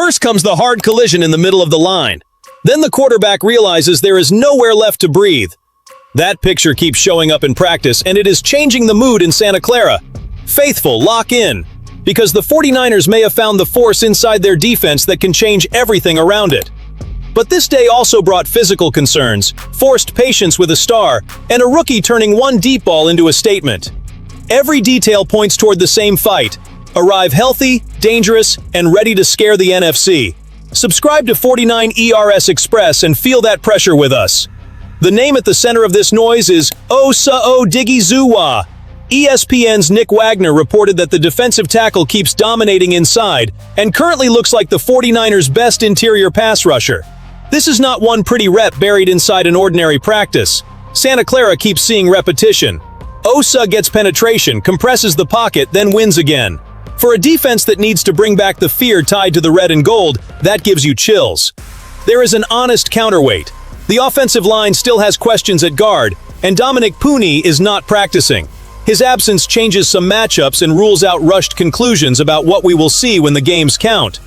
First comes the hard collision in the middle of the line. Then the quarterback realizes there is nowhere left to breathe. That picture keeps showing up in practice, and it is changing the mood in Santa Clara. Faithful, lock in, because the 49ers may have found the force inside their defense that can change everything around it. But this day also brought physical concerns, forced patience with a star, and a rookie turning one deep ball into a statement. Every detail points toward the same fight. Arrive healthy, dangerous, and ready to scare the NFC. Subscribe to 49 ERS Express and feel that pressure with us. The name at the center of this noise is Osa Odighizuwa. ESPN's Nick Wagner reported that the defensive tackle keeps dominating inside and currently looks like the 49ers' best interior pass rusher. This is not one pretty rep buried inside an ordinary practice. Santa Clara keeps seeing repetition. Osa gets penetration, compresses the pocket, then wins again. For a defense that needs to bring back the fear tied to the red and gold, that gives you chills. There is an honest counterweight. The offensive line still has questions at guard, and Dominic Puni is not practicing. His absence changes some matchups and rules out rushed conclusions about what we will see when the games count.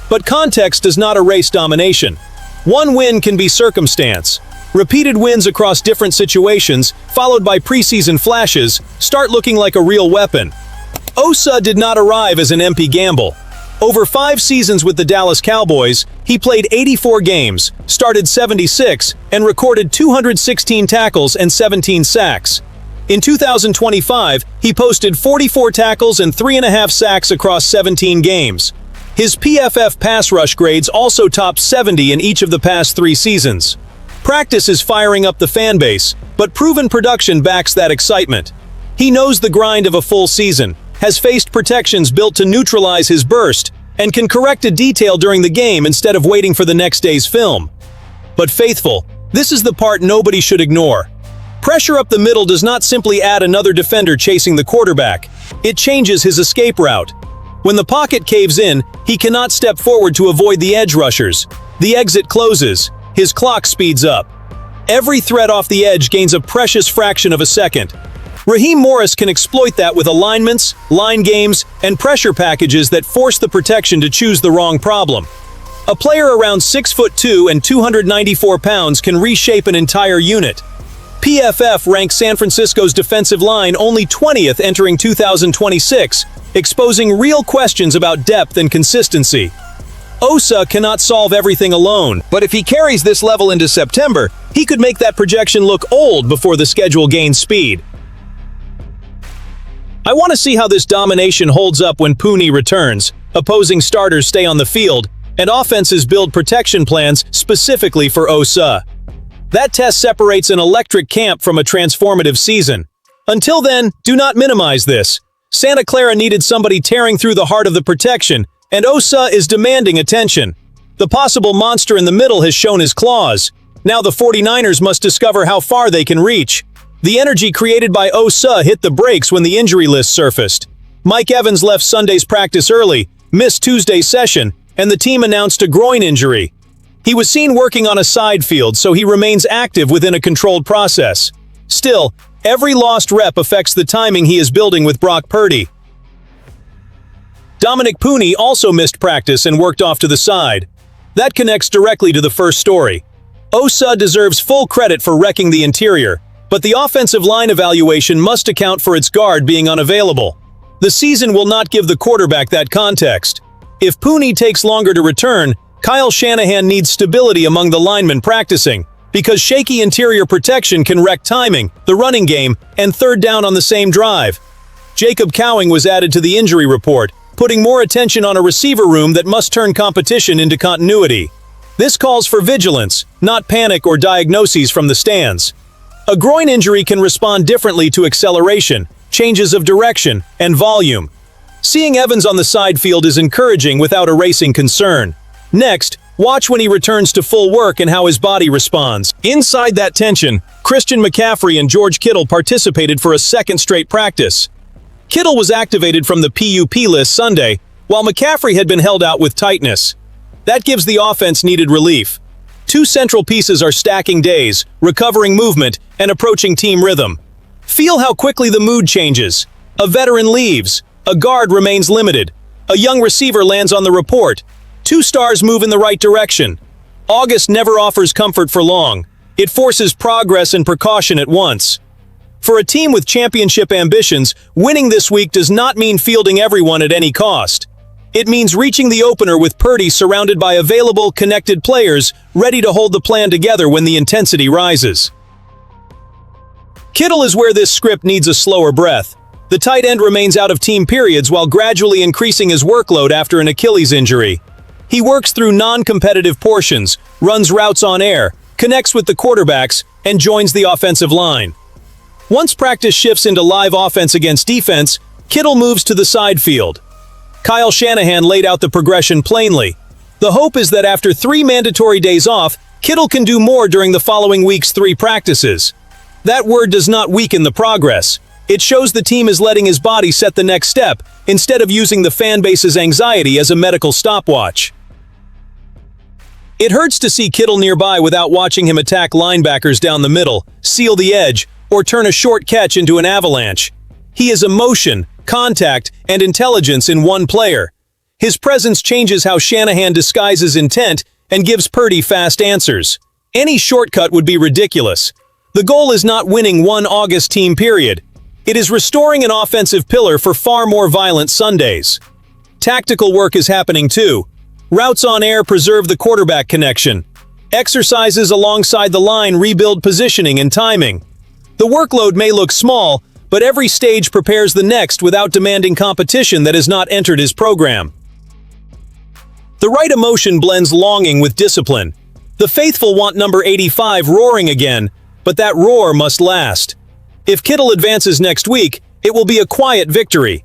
But context does not erase domination. One win can be circumstance. Repeated wins across different situations, followed by preseason flashes, start looking like a real weapon. Osa did not arrive as an empty gamble. Over 5 seasons with the Dallas Cowboys, he played 84 games, started 76, and recorded 216 tackles and 17 sacks. In 2025, he posted 44 tackles and 3.5 sacks across 17 games. His PFF pass rush grades also topped 70 in each of the past 3 seasons. Practice is firing up the fan base, but proven production backs that excitement. He knows the grind of a full season, has faced protections built to neutralize his burst, and can correct a detail during the game instead of waiting for the next day's film. But faithful, this is the part nobody should ignore. Pressure up the middle does not simply add another defender chasing the quarterback. It changes his escape route. When the pocket caves in, he cannot step forward to avoid the edge rushers. The exit closes. His clock speeds up. Every threat off the edge gains a precious fraction of a second. Raheem Morris can exploit that with alignments, line games, and pressure packages that force the protection to choose the wrong problem. A player around 6'2" and 294 pounds can reshape an entire unit. PFF ranks San Francisco's defensive line only 20th entering 2026, exposing real questions about depth and consistency. Osa cannot solve everything alone, but if he carries this level into September, he could make that projection look old before the schedule gains speed. I want to see how this domination holds up when Puni returns, opposing starters stay on the field, and offenses build protection plans specifically for Osa. That test separates an electric camp from a transformative season. Until then, do not minimize this. Santa Clara needed somebody tearing through the heart of the protection, and Osa is demanding attention. The possible monster in the middle has shown his claws. Now the 49ers must discover how far they can reach. The energy created by Osa hit the brakes when the injury list surfaced. Mike Evans left Sunday's practice early, missed Tuesday's session, and the team announced a groin injury. He was seen working on a side field, so he remains active within a controlled process. Still, every lost rep affects the timing he is building with Brock Purdy. Dominic Puni also missed practice and worked off to the side. That connects directly to the first story. Osa deserves full credit for wrecking the interior, but the offensive line evaluation must account for its guard being unavailable. The season will not give the quarterback that context. If Puni takes longer to return, Kyle Shanahan needs stability among the linemen practicing, because shaky interior protection can wreck timing, the running game, and third down on the same drive. Jacob Cowing was added to the injury report, putting more attention on a receiver room that must turn competition into continuity. This calls for vigilance, not panic or diagnoses from the stands. A groin injury can respond differently to acceleration, changes of direction, and volume. Seeing Evans on the side field is encouraging without erasing concern. Next, watch when he returns to full work and how his body responds. Inside that tension, Christian McCaffrey and George Kittle participated for a second straight practice. Kittle was activated from the PUP list Sunday, while McCaffrey had been held out with tightness. That gives the offense needed relief. 2 central pieces are stacking days, recovering movement, and approaching team rhythm. Feel how quickly the mood changes. A veteran leaves. A guard remains limited. A young receiver lands on the report. Two stars move in the right direction. August never offers comfort for long. It forces progress and precaution at once. For a team with championship ambitions, winning this week does not mean fielding everyone at any cost. It means reaching the opener with Purdy surrounded by available, connected players, ready to hold the plan together when the intensity rises. Kittle is where this script needs a slower breath. The tight end remains out of team periods while gradually increasing his workload after an Achilles injury. He works through non-competitive portions, runs routes on air, connects with the quarterbacks, and joins the offensive line. Once practice shifts into live offense against defense, Kittle moves to the side field. Kyle Shanahan laid out the progression plainly. The hope is that after 3 mandatory days off, Kittle can do more during the following week's 3 practices. That word does not weaken the progress. It shows the team is letting his body set the next step, instead of using the fan base's anxiety as a medical stopwatch. It hurts to see Kittle nearby without watching him attack linebackers down the middle, seal the edge, or turn a short catch into an avalanche. He is emotion, contact, and intelligence in one player. His presence changes how Shanahan disguises intent and gives Purdy fast answers. Any shortcut would be ridiculous. The goal is not winning one August team period. It is restoring an offensive pillar for far more violent Sundays. Tactical work is happening too. Routes on air preserve the quarterback connection. Exercises alongside the line rebuild positioning and timing. The workload may look small, but every stage prepares the next without demanding competition that has not entered his program. The right emotion blends longing with discipline. The faithful want number 85 roaring again, but that roar must last. If Kittle advances next week, it will be a quiet victory.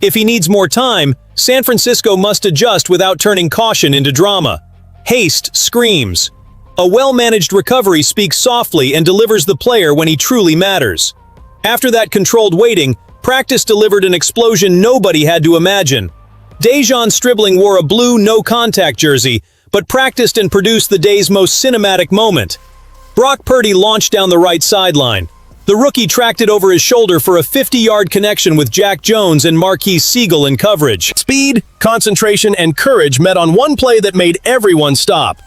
If he needs more time, San Francisco must adjust without turning caution into drama. Haste screams. A well-managed recovery speaks softly and delivers the player when he truly matters. After that controlled waiting, practice delivered an explosion nobody had to imagine. Dejon Stribling wore a blue no-contact jersey, but practiced and produced the day's most cinematic moment. Brock Purdy launched down the right sideline. The rookie tracked it over his shoulder for a 50-yard connection with Jack Jones and Marquise Siegel in coverage. Speed, concentration, and courage met on one play that made everyone stop.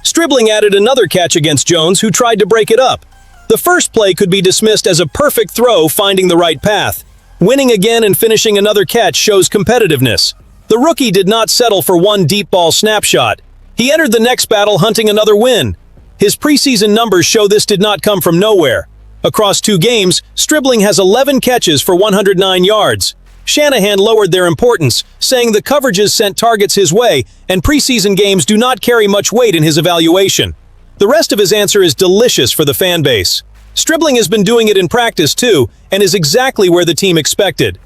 Stribling added another catch against Jones, who tried to break it up. The first play could be dismissed as a perfect throw, finding the right path. Winning again and finishing another catch shows competitiveness. The rookie did not settle for one deep ball snapshot. He entered the next battle hunting another win. His preseason numbers show this did not come from nowhere. Across 2 games, Stribling has 11 catches for 109 yards. Shanahan lowered their importance, saying the coverages sent targets his way, and preseason games do not carry much weight in his evaluation. The rest of his answer is delicious for the fan base. Stribling has been doing it in practice too, and is exactly where the team expected.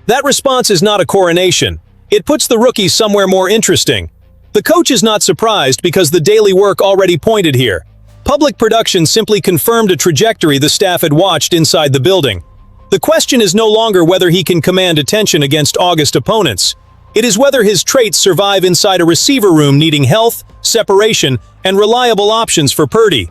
That response is not a coronation. It puts the rookie somewhere more interesting. The coach is not surprised because the daily work already pointed here. Public production simply confirmed a trajectory the staff had watched inside the building. The question is no longer whether he can command attention against August opponents. It is whether his traits survive inside a receiver room needing health, separation, and reliable options for Purdy.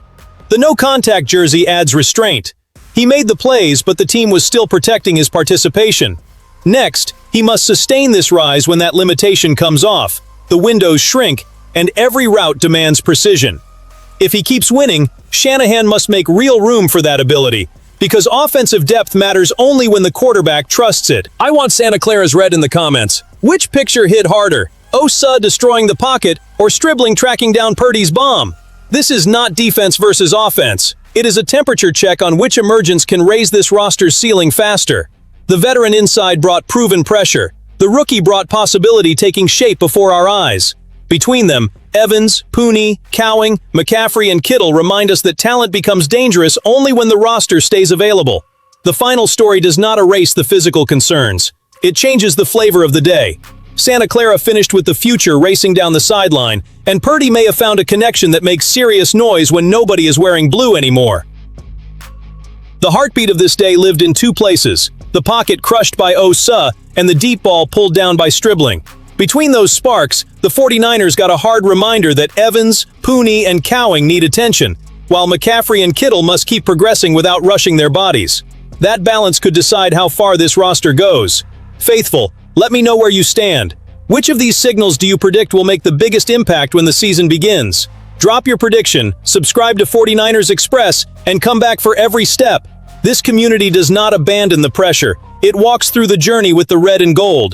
The no-contact jersey adds restraint. He made the plays, but the team was still protecting his participation. Next, he must sustain this rise when that limitation comes off. The windows shrink, and every route demands precision. If he keeps winning, Shanahan must make real room for that ability, because offensive depth matters only when the quarterback trusts it. I want Santa Clara's red in the comments. Which picture hit harder? Osa destroying the pocket, or Stribling tracking down Purdy's bomb? This is not defense versus offense. It is a temperature check on which emergence can raise this roster's ceiling faster. The veteran inside brought proven pressure. The rookie brought possibility taking shape before our eyes. Between them, Evans, Pooney, Cowing, McCaffrey, and Kittle remind us that talent becomes dangerous only when the roster stays available. The final story does not erase the physical concerns. It changes the flavor of the day. Santa Clara finished with the future racing down the sideline, and Purdy may have found a connection that makes serious noise when nobody is wearing blue anymore. The heartbeat of this day lived in 2 places: the pocket crushed by Osa and the deep ball pulled down by Stribling. Between those sparks, the 49ers got a hard reminder that Evans, Pooney, and Cowing need attention, while McCaffrey and Kittle must keep progressing without rushing their bodies. That balance could decide how far this roster goes. Faithful, let me know where you stand. Which of these signals do you predict will make the biggest impact when the season begins? Drop your prediction, subscribe to 49ers Express, and come back for every step. This community does not abandon the pressure. It walks through the journey with the red and gold.